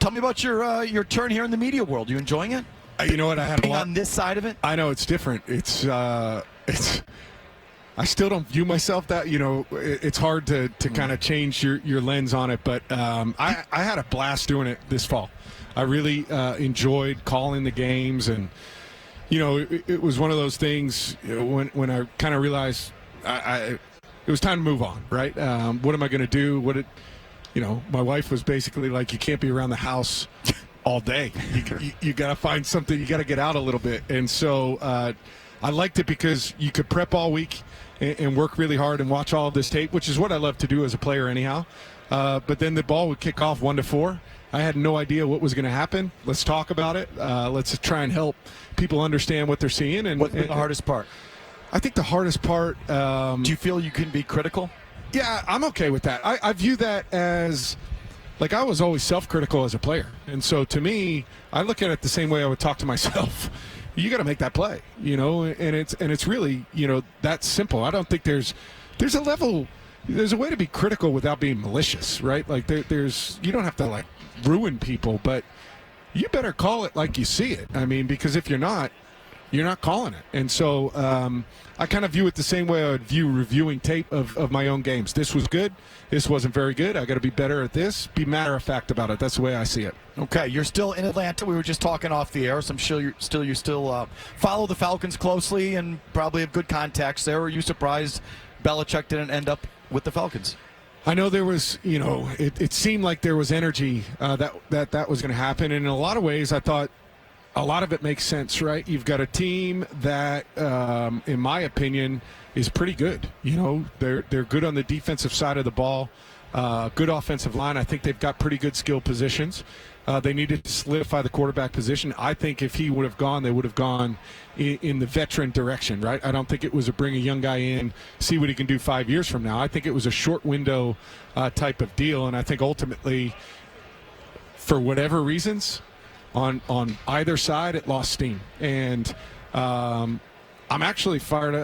Tell me about your turn here in the media world. You enjoying it? You know what? I had Being a lot on this side of it. I know it's different. It's. I still don't view myself that. It's hard to kind of change your lens on it. But I had a blast doing it this fall. I really enjoyed calling the games, and it was one of those things when I kind of realized it was time to move on. Right? What am I going to do? My wife was basically like, you can't be around the house all day. You got to find something. You got to get out a little bit. And so I liked it because you could prep all week and work really hard and watch all of this tape, which is what I love to do as a player anyhow. But then the ball would kick off 1-4. I had no idea what was going to happen. Let's talk about it. Let's try and help people understand what they're seeing. And what's been the hardest part? I think the hardest part. Do you feel you can be critical? Yeah, I'm okay with that. I view that as, like, I was always self-critical as a player. And so to me, I look at it the same way I would talk to myself. You got to make that play, and it's really, that simple. I don't think there's a way to be critical without being malicious, right? Like you don't have to like ruin people, but you better call it like you see it. I mean, because if you're not calling it. And so I kind of view it the same way I would view reviewing tape of my own games. This was good. This wasn't very good. I got to be better at this. Be matter of fact about it. That's the way I see it. Okay, you're still in Atlanta. We were just talking off the air, so I'm sure you still follow the Falcons closely and probably have good contacts there. Were you surprised Belichick didn't end up with the Falcons? I know there was, it seemed like there was energy that was going to happen. And in a lot of ways, I thought a lot of it makes sense, right? You've got a team that, in my opinion, is pretty good. They're good on the defensive side of the ball, good offensive line. I think they've got pretty good skill positions. They needed to solidify the quarterback position. I think if he would have gone, they would have gone in the veteran direction, right? I don't think it was a bring a young guy in, see what he can do 5 years from now. I think it was a short window type of deal, and I think ultimately, for whatever reasons, on either side, it lost steam. And I'm actually fired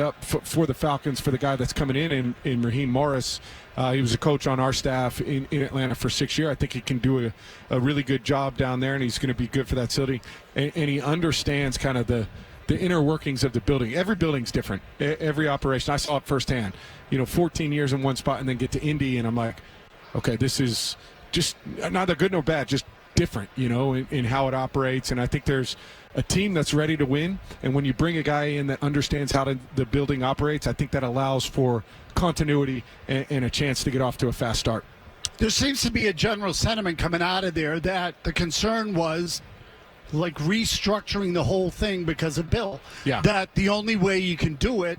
up for the Falcons, for the guy that's coming in Raheem Morris. He was a coach on our staff in Atlanta for 6 years. I think he can do a really good job down there, and he's going to be good for that facility. And he understands kind of the inner workings of the building. Every building's different. Every operation. I saw it firsthand. 14 years in one spot and then get to Indy, and I'm like, okay, this is just neither good nor bad, just different, in how it operates. And I think there's a team that's ready to win, and when you bring a guy in that understands how the building operates, I think that allows for continuity and a chance to get off to a fast start. There seems to be a general sentiment coming out of there that the concern was like restructuring the whole thing because of Bill. Yeah. That the only way you can do it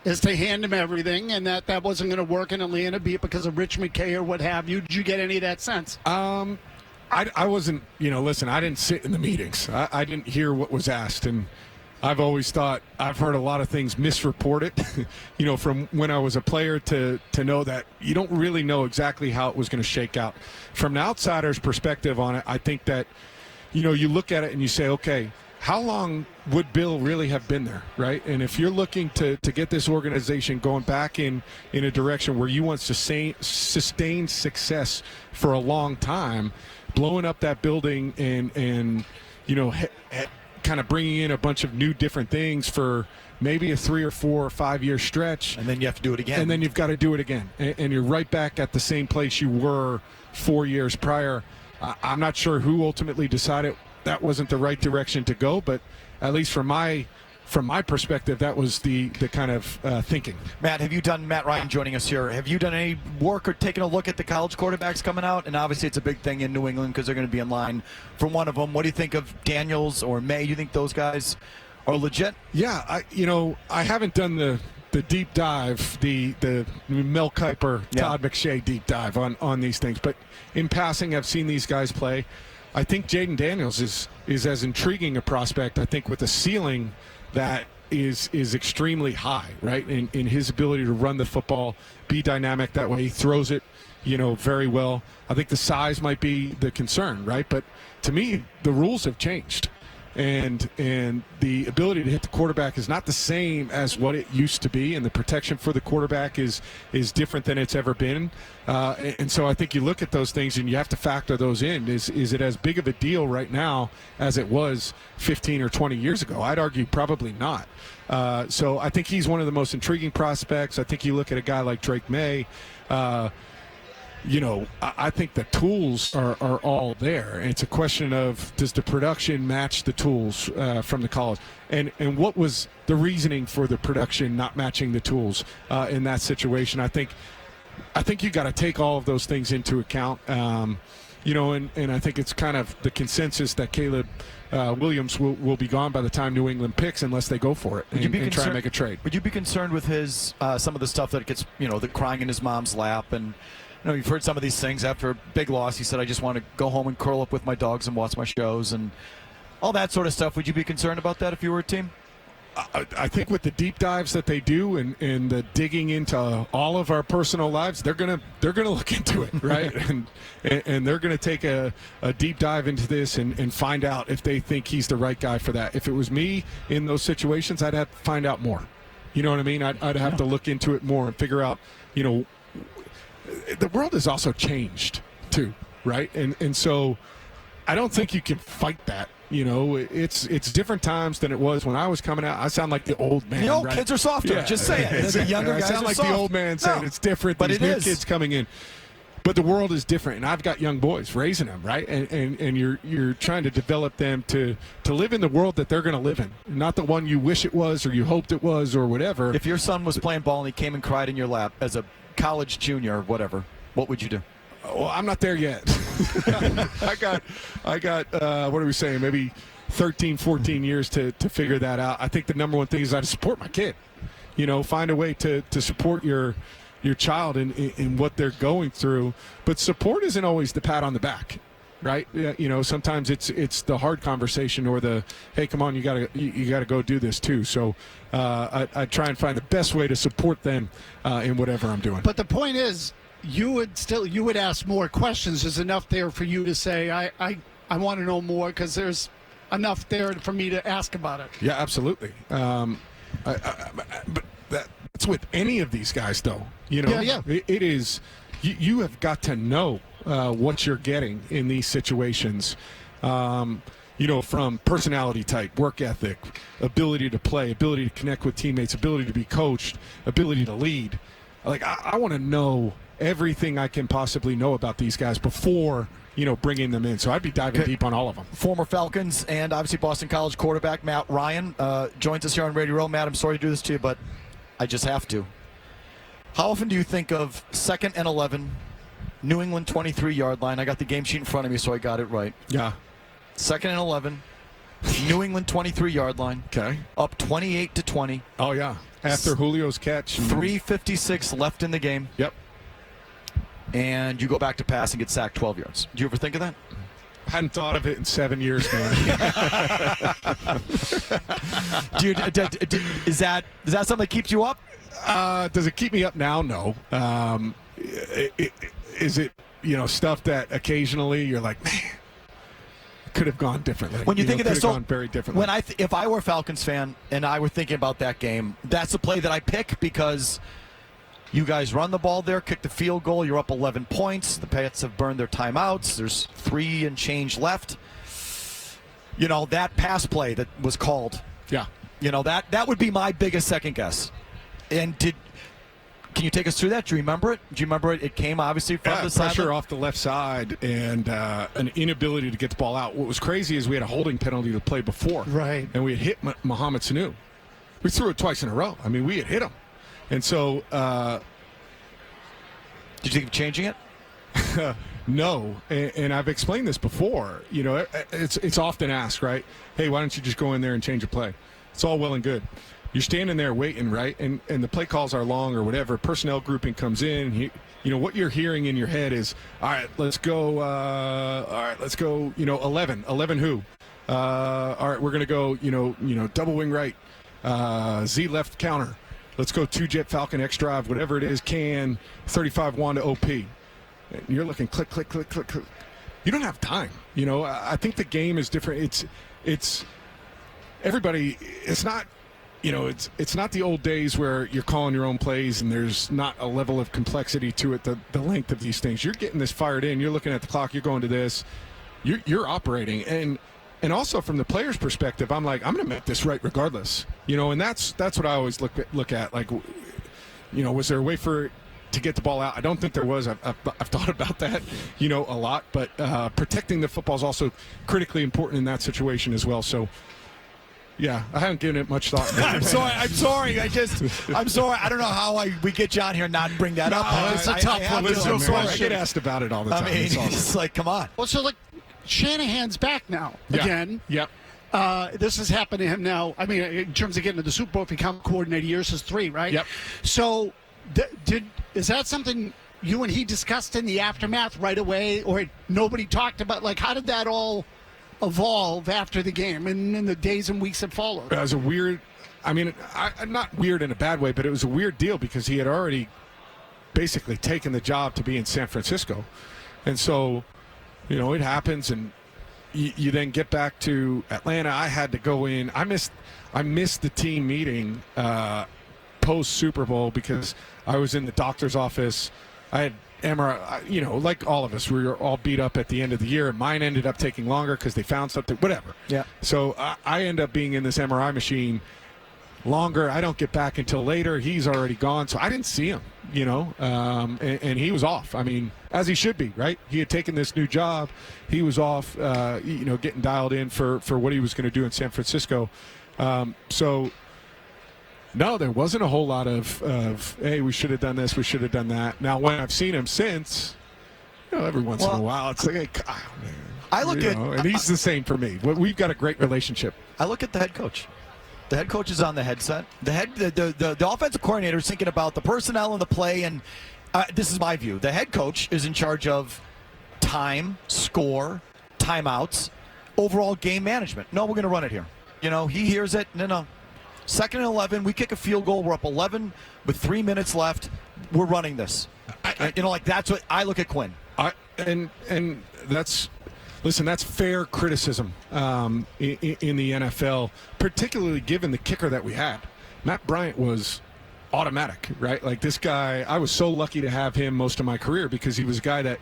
is to hand him everything, and that wasn't going to work in Atlanta, be it because of Rich McKay or what have you. Did you get any of that sense? I wasn't, listen, I didn't sit in the meetings. I didn't hear what was asked. And I've always thought, I've heard a lot of things misreported, from when I was a player to know that you don't really know exactly how it was going to shake out. From an outsider's perspective on it, I think that, you look at it and you say, okay, how long would Bill really have been there, right? And if you're looking to get this organization going back in a direction where you want to sustain success for a long time, blowing up that building and kind of bringing in a bunch of new different things for maybe a 3 or 4 or 5 year stretch. And then you have to do it again. And then you've got to do it again. And you're right back at the same place you were 4 years prior. I'm not sure who ultimately decided that wasn't the right direction to go, but at least from my perspective, that was the kind of thinking. Matt Ryan joining us here. Have you done any work or taken a look at the college quarterbacks coming out? And obviously it's a big thing in New England because they're going to be in line for one of them. What do you think of Daniels or May? You think those guys are legit? Yeah, I haven't done the deep dive, the Mel Kiper, Todd McShay deep dive on these things. But in passing, I've seen these guys play. I think Jaden Daniels is as intriguing a prospect, I think, with a ceiling that is extremely high, right? In his ability to run the football, be dynamic that way. He throws it, very well. I think the size might be the concern, right? But to me, the rules have changed. and the ability to hit the quarterback is not the same as what it used to be, and the protection for the quarterback is different than it's ever been. And so I think you look at those things and you have to factor those in. Is it as big of a deal right now as it was 15 or 20 years ago? I'd argue probably not. So I think he's one of the most intriguing prospects. I think you look at a guy like Drake May. I think the tools are all there. It's a question of, does the production match the tools from the college? And what was the reasoning for the production not matching the tools in that situation? I think you got to take all of those things into account. And I think it's kind of the consensus that Caleb Williams will be gone by the time New England picks unless they go for it and try and make a trade. Would you be concerned with his some of the stuff that gets, the crying in his mom's lap? And you've heard some of these things after a big loss. He said, I just want to go home and curl up with my dogs and watch my shows and all that sort of stuff. Would you be concerned about that if you were a team? I think with the deep dives that they do and the digging into all of our personal lives, they're gonna look into it, right? and they're gonna take a deep dive into this and find out if they think he's the right guy for that. If it was me in those situations, I'd have to find out more. You know what I mean? I'd have to look into it more and figure out, the world has also changed too, right? And so I don't think you can fight that. It's different times than it was when I was coming out. I sound like the old man. The old right? kids are softer. Yeah. Just say it. The younger guys I sound are like soft. the old man saying it's different. But These it new is. kids coming in. But the world is different, and I've got young boys, raising them, right? And you're trying to develop them to live in the world that they're going to live in, not the one you wish it was or you hoped it was or whatever. If your son was playing ball and he came and cried in your lap as a college junior or whatever, what would you do? Well, I'm not there yet. I got what are we saying, maybe 13, 14 years to figure that out. I think the number one thing is I support my kid. Find a way to support your child in what they're going through. But support isn't always the pat on the back, right? Sometimes it's the hard conversation or the, hey, come on, you gotta go do this too. So I try and find the best way to support them in whatever I'm doing. But the point is, you would ask more questions. There's enough there for you to say, I want to know more because there's enough there for me to ask about it. Yeah, absolutely. But that's with any of these guys, though. Yeah. It is. You have got to know what you're getting in these situations. From personality type, work ethic, ability to play, ability to connect with teammates, ability to be coached, ability to lead. Like I want to know everything I can possibly know about these guys before bringing them in. So I'd be diving deep on all of them. Former Falcons and obviously Boston College quarterback Matt Ryan joins us here on Radio Row. Matt, I'm sorry to do this to you, but I just have to. How often do you think of 2nd and 11, New England 23-yard line? I got the game sheet in front of me, so I got it right. Yeah. 2nd and 11, New England 23-yard line. Okay. Up 28-20. Oh, yeah. After Julio's catch. 3:56 left in the game. Yep. And you go back to pass and get sacked 12 yards. Do you ever think of that? I hadn't thought of it in 7 years, man. Dude, is that something that keeps you up? Does it keep me up now? No. Is it stuff that occasionally you're like, man, it could have gone differently. When you think of that, so gone very differently. When if I were a Falcons fan and I were thinking about that game, that's the play that I pick because you guys run the ball there, kick the field goal, you're up 11 points. The Pats have burned their timeouts. There's 3 and change left. That pass play that was called. Yeah. That would be my biggest second guess. And can you take us through that? Do you remember it? Do you remember it? It came obviously from the side. Pressure off the left side and an inability to get the ball out. What was crazy is we had a holding penalty to play before. Right. And we had hit Mohamed Sanu. We threw it twice in a row. I mean, we had hit him. And so did you think of changing it? No, and I've explained this before. It's often asked, right? Hey, why don't you just go in there and change a play? It's all well and good. You're standing there waiting, right? And the play calls are long or whatever. Personnel grouping comes in. What you're hearing in your head is, all right, let's go. 11. 11 who? All right, we're gonna go. Double wing right, Z left counter. Let's go 2-jet Falcon X drive, whatever it is. Can 35-1 to OP. And you're looking click, click, click, click, click. You don't have time. I think the game is different. It's everybody, it's not, it's not the old days where you're calling your own plays and there's not a level of complexity to it, the length of these things. You're getting this fired in. You're looking at the clock. You're going to this. You're operating. And also from the player's perspective, I'm like, I'm going to make this right regardless. And that's what I always look at. Like, was there a way for to get the ball out? I don't think there was. I've thought about that, a lot. But protecting the football is also critically important in that situation as well. So, yeah, I haven't given it much thought. I'm sorry. I'm sorry. I don't know how we get you on here and not bring that up. It's a tough one. I get asked about it all the time. I mean, it's like, come on. Well, so look, Shanahan's back now again. Yep. This has happened to him now. I mean, in terms of getting to the Super Bowl, if you count coordinator years, is 3, right? Yep. So, is that something you and he discussed in the aftermath right away, or nobody talked about? Like, how did that all evolve after the game and in the days and weeks that followed? It was a weird, not weird in a bad way, but it was a weird deal because he had already basically taken the job to be in San Francisco. And so, it happens, and you then get back to Atlanta. I had to go in. I missed the team meeting post Super Bowl because I was in the doctor's office. I had MRI, like all of us, we were all beat up at the end of the year, and mine ended up taking longer because they found something, whatever. Yeah. So I end up being in this MRI machine longer. I don't get back until later. He's already gone, so I didn't see him, and he was off. I mean, as he should be, right? He had taken this new job. He was off, getting dialed in for what he was going to do in San Francisco. So, no, there wasn't a whole lot of hey, we should have done this, we should have done that. Now, when I've seen him since, every once in a while, it's like, hey, man. I look at, and he's the same for me. We've got a great relationship. I look at the head coach. The head coach is on the headset. The offensive coordinator is thinking about the personnel and the play, and this is my view. The head coach is in charge of time, score, timeouts, overall game management. No, we're going to run it here. He hears it. No. 2nd and 11, we kick a field goal. We're up 11 with 3 minutes left. We're running this. That's what I look at Quinn. And that's. Listen, that's fair criticism in the NFL, particularly given the kicker that we had. Matt Bryant was automatic, right? Like, this guy, I was so lucky to have him most of my career because he was a guy that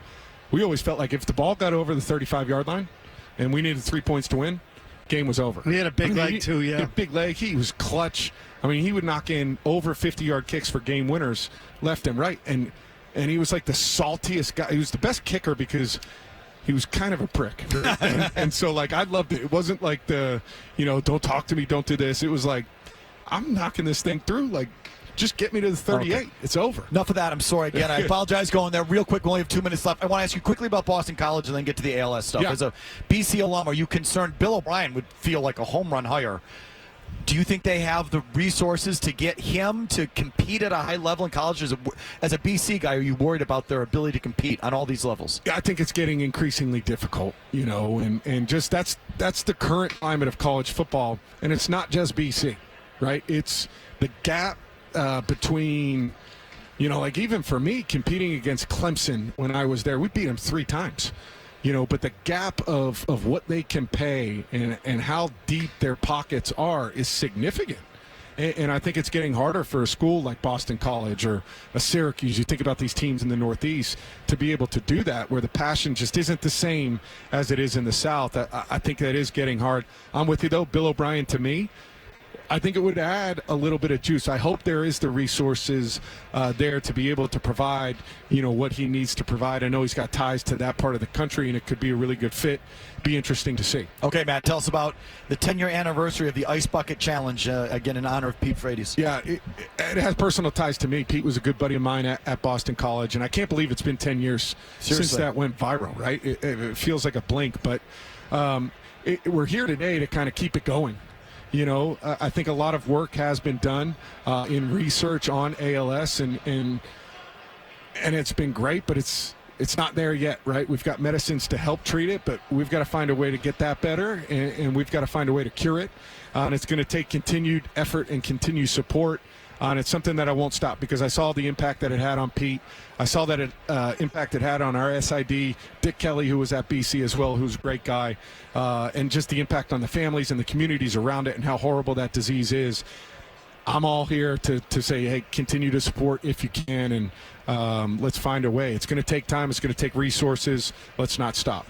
we always felt like if the ball got over the 35-yard line and we needed 3 points to win, game was over. He had a big leg, too, yeah. He had a big leg. He was clutch. I mean, he would knock in over 50-yard kicks for game winners left and right. And he was like the saltiest guy. He was the best kicker because he was kind of a prick. and so, like, I loved it. It wasn't like don't talk to me, don't do this. It was like, I'm knocking this thing through. Like, just get me to the 38. Okay. It's over. Enough of that. I'm sorry again. I apologize going there real quick. We only have 2 minutes left. I want to ask you quickly about Boston College and then get to the ALS stuff. Yeah. As a BC alum, are you concerned? Bill O'Brien would feel like a home run hire. Do you think they have the resources to get him to compete at a high level in college? As a BC guy, are you worried about their ability to compete on all these levels? Yeah, I think it's getting increasingly difficult, and just that's the current climate of college football. And it's not just BC, right? It's the gap between, like even for me, competing against Clemson when I was there, we beat them 3 times. But the gap of what they can pay and how deep their pockets are is significant. And I think it's getting harder for a school like Boston College or a Syracuse. You think about these teams in the Northeast to be able to do that, where the passion just isn't the same as it is in the South. I think that is getting hard. I'm with you, though. Bill O'Brien, to me, I think it would add a little bit of juice. I hope there is the resources there to be able to provide, what he needs to provide. I know he's got ties to that part of the country, and it could be a really good fit. Be interesting to see. Okay, Matt, tell us about the 10-year anniversary of the Ice Bucket Challenge, again, in honor of Pete Frates. Yeah, it has personal ties to me. Pete was a good buddy of mine at Boston College, and I can't believe it's been 10 years since that went viral, right? It feels like a blink, but we're here today to kind of keep it going. I think a lot of work has been done in research on ALS, and it's been great, but it's not there yet, right? We've got medicines to help treat it, but we've got to find a way to get that better, and we've got to find a way to cure it. And it's going to take continued effort and continued support And it's something that I won't stop because I saw the impact that it had on Pete. I saw that impact it had on our SID, Dick Kelly, who was at BC as well, who's a great guy, and just the impact on the families and the communities around it and how horrible that disease is. I'm all here to say, hey, continue to support if you can, and let's find a way. It's going to take time. It's going to take resources. Let's not stop.